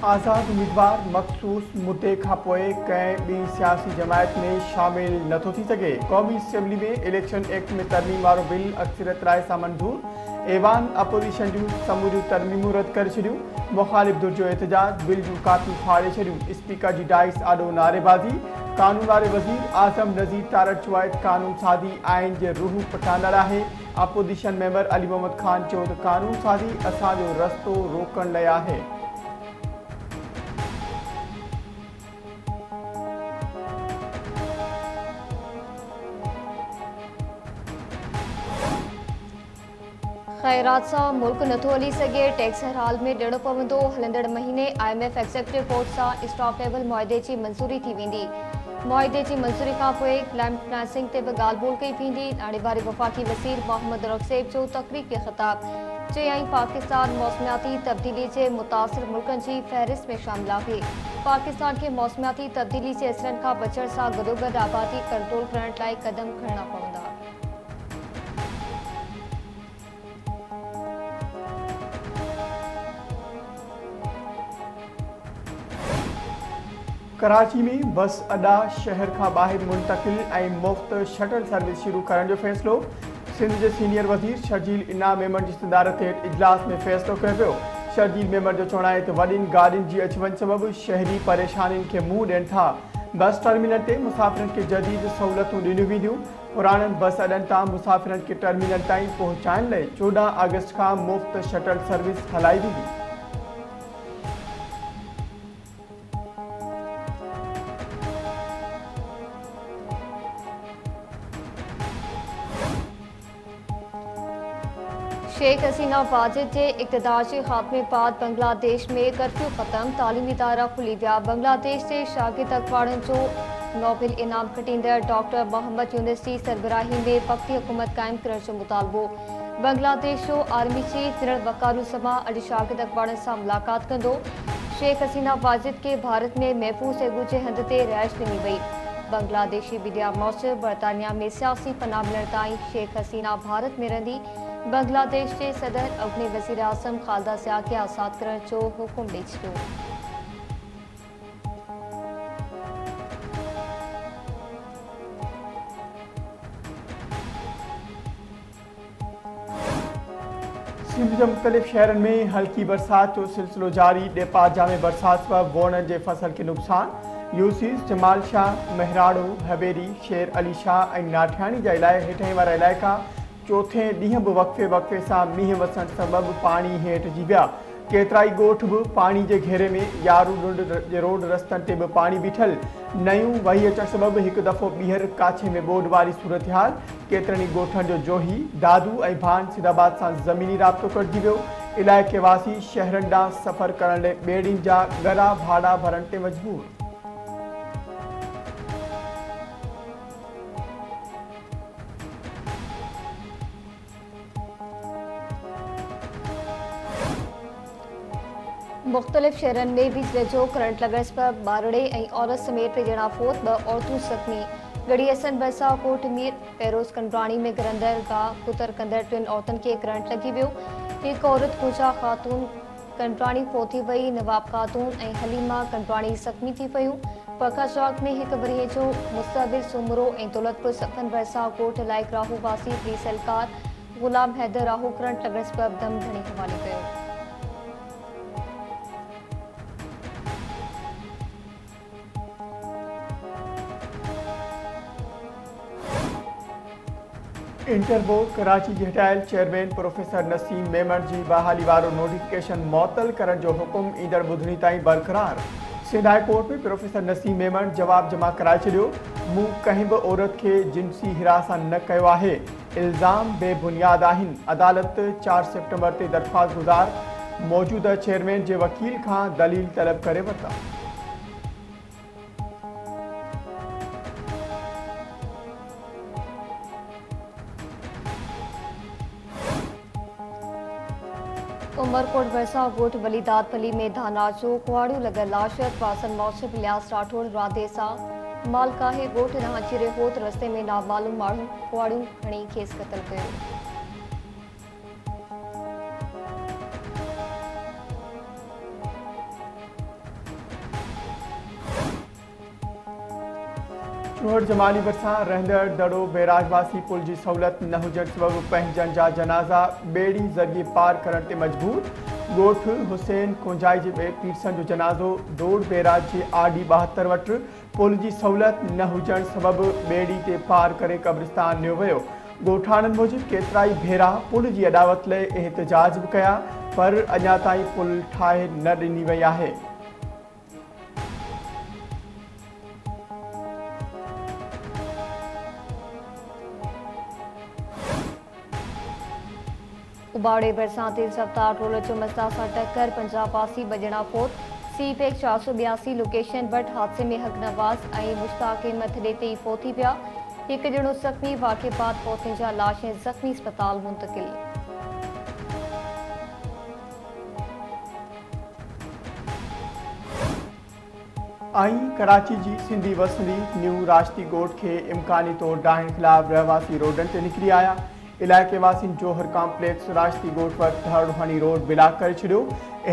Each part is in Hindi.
आज़ाद उम्मीदवार मखसूस मुद्दे खां पोइ कंहिं ॿी सियासी जमायत में शामिल नथो थी सघे। क़ौमी असेंबली में इलेक्शन एक्ट में तरमीम वारो बिल अक्सरियत राय सां मंज़ूर। ऐवान अपोज़िशन जूं समूरियूं तरमीमूं रद्द करे छॾियूं। मुख़ालिफ़ धुर जो एहतजाज, बिल जूं कापियूं फाड़े छॾियूं। स्पीकर जी डाइस आॾो नारेबाज़ी। कानून वारे वज़ीर आज़म नज़ीर तारड़ चयो आहे त कानून साज़ी आइन जे रूह पटांदड़ आहे। अपोज़िशन मेंबर अली मोहम्मद ख़ान चयो त कानून साज़ी असांजो रस्तो रोकण लाइ आहे। ख़ैरात सां मुल्क नथो हली सघे। टैक्स हर हाल में ॾियणो पवंदो। हलंदड़ महीने IMF एक्ज़ेक्यूटिव बोर्ड सां स्टॉप लेवल मुआहिदे जी मंज़ूरी थी वेंदी। मुआहिदे जी मंज़ूरी खां पोइ क्लाइमेट फाइनेंसिंग ते बि ॻाल्हि ॿोल कई वेंदी। आणे वफ़ाक़ी वज़ीर मोहम्मद रग़सेब जो तक़रीर खे ख़िताब चयाईं पाकिस्तान मौसमियाती तब्दीली जे मुतासिर मुल्कनि जी फ़हरिस्त में शामिल आहे। पाकिस्तान खे मौसमियाती तब्दीली जे असरनि खां बचण सां गॾोगॾु आबादी कंट्रोल करण लाइ क़दम खणणा पवंदा। कराची में बस अड्डा शहर खां ॿाहिरि मुंतकिल ऐं मुफ़्त शटल सर्विस शुरू करण जो फ़ैसिलो। सिंध जे सीनियर वज़ीर शर्जील इनाम मेमन जी सदारत हेठि इजलास में फ़ैसिलो कयो वियो। शर्जील मेमन जो चवणु आहे त वॾियुनि गाॾियुनि जी अचु वञु सबबि शहरी परेशानियुनि खे मुंहुं ॾियनि था। बस टर्मिनल ते मुसाफ़िरनि खे जदीद सहूलियतूं ॾिनियूं वेंदियूं। पुराणनि बस अॾनि तां मुसाफ़िरनि खे टर्मिनल ताईं पहुचाइण लाइ 14 अगस्त खां मुफ़्त शटल सर्विस हलाई वेंदी। शेख हसीना वाजिद के इक़्तिदार के खात्मे बाद बांग्लादेश में कर्फ्यू ख़त्म। तालीमी इदारा खुली विया। बांग्लादेश के शागिर्द अखबारनि जो नोबेल इनाम खटींदड़ डॉक्टर मोहम्मद यूनिस की सरबराही में वक्ती हुकूमत कायम करण जो मुतालबो। बांग्लादेश जो आर्मी चीफ जनरल वकारुज़्ज़मा अॼु शागिर्द अखबारनि सां मुलाक़ात कंदो। शेख हसीना वाजिद के भारत में महफूज़ एगू जे हंध ते रिहाइश ॾिनी वई। बांग्लादेशी मीडिया मूजिब बरतानिया में सियासी पनाह मिलण ताईं शेख हसीना भारत में रहंदी। बांग्लादेश के सदर अॻूणे वज़ीर आज़म ख़ालिदा ज़िया खे आज़ाद करण जो हुकुम ॾेई छॾियो। सिंध जे मुख़्तलिफ़ शहरनि में हल्की बरसात जो सिलसिलो जारी। डेपा जामे बरसात सबबि वोणनि जे फसल के नुक़सान। यूसीस, जमाल शाह, महराड़ो, हवेरी, शेर अली शाह ऐं नाठियाणी जा हेठि वारा इलाइक़ा चौथे ॾींहं बि वक़्फ़े सां मींहुं वसण सबबि पाणी हेठि जी विया। केतिराई ॻोठ बि पाणी जे घेरे में। यारू जे रोड रस्तनि ते बि पाणी बीठल। नयूं वही अचण सबबि हिकु दफ़ो ॿीहर काछे में ॿोॾ वारी सूरतहाल। केतिरनि ई ॻोठनि जो जोही, दादू ऐं भान सिदाबाद सां ज़मीनी राब्तो कटिजी वियो। इलाइक़े वासी शहरनि ॾांहुं सफ़र करण लाइ ॿेड़ियुनि जा ॻरा भाड़ा भरण ते मजबूर। मुख़्तलिफ़ शहरनि में बिजली जो करंट लॻण सबबि ॿारड़े ऐं औरत समेत 2 ॼणा फ़ौत, 2 औरतूं ज़ख़्मी। गढ़ी हसन भरिसां कोट मीर फेरोज़ कंडराणी में गिरंदड़ गाह कुतर कंदड़ 3 औरतुनि खे करंट लॻी वियो। हिकु औरत पूजा ख़ातून कंडराणी फ़ौत थी वई। नवाब ख़ातून ऐं हलीमा कंडराणी ज़ख़्मी थी पयूं। पखा चौक में हिकु वरीअ जो मुस्तबिल सुमरो ऐं दौलतपुर सफ़न भरिसां कोट लाइक राहू वासी पुलिस एहलकार ग़ुलाम हैदर राहू करंट लॻण सबबि दम धणी हवाले कयो। इंटरबोर्ड कराची जे हटायल चेयरमैन प्रोफेसर नसीम मेमन जी बहाली वारो नोटिफिकेशन मुअत्तल करण जो हुकुम ईंदड़ ॿुधणी ताईं बरक़रार। सिंध हाई कोर्ट में प्रोफेसर नसीम मेमन जवाब जमा कराए छॾियो। मूं कंहिं बि औरत खे जिन्सी हिरासा न कयो आहे। इल्ज़ाम बेबुनियाद आहिनि। अदालत 4 सेप्टेम्बर ते दरख़्वास्त गुज़ार मौजूदा चेयरमैन जे वकील खां दलील तलब करे वरिता। उमरकोट भरिसां ॻोठ वलीदाद पली में धाना जो कुआड़ियूं लॻल लाश वासन मौसम इलियास राठौड़ राधे सां मालकाहे ॻोठ ॾांहुं अची रहियो त रस्ते में नामालूम माण्हू कुआड़ियूं खणी खेसि क़तल कयो। सोहर जमाली भरिसां रहंदड़ दड़ो बैराजवासी पुल जी सहूलियत न हुजण सबबि पंहिंजनि जा जनाज़ा ॿेड़ी ज़रिए पार करण ते मजबूर। ॻोठ हुसैन कोंजाई जे पीरसन जो जनाज़ो दौड़ बैराज जे आडी 72 वटि पुल जी सहूलियत न हुजण सबबि ॿेड़ी ते पार करे कब्रिस्तान लियो वियो। ॻोठाणनि मूजिबि केतिराई भेरा पुल जी अॾावत लाइ एहतजाज बि कया, पर अञा ताईं पुल ठाहे न ॾिनी वई आहे। उबाड़े भरिसां तेज़ रफ्तार रोलर जो मज़दा सां टक्कर, पंजाब वासी बजणा फोत। CPEC 482 लोकेशन वटि हादसे में हक नवाज़ ऐं मुश्ताक अहमद ॾेते ई फोती पिया। हिकु ॼणो ज़ख़्मी, वाक़े बाद पहुतनि जा लाश ऐं ज़ख़्मी अस्पताल मुंतक़िल। कराची जी सिंधी वसंदी न्यू राष्ट्रीय ॻोठ खे इम्कानी तौर ॾाहिण ख़िलाफ़ रहवासी रोडनि ते निकिरी आया। इलाइक़े वासियुनि जौहर कॉम्प्लेक्स राष्ट्रीय ॻोठ वटि धड़ हणी रोड ब्लॉक करे छॾियो।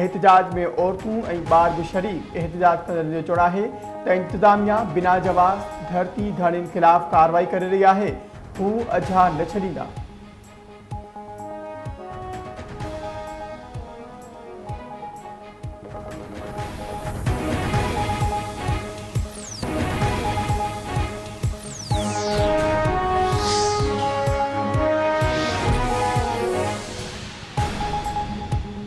एहतजाज में औरतूं ऐं ॿार बि शरीक। एहतजाज कंदड़नि जो चवणु आहे त इंतिज़ामिया बिना जवाज़ धरती धड़नि ख़िलाफ़ कार्रवाई करे रही आहे। हू अझा न छॾींदा।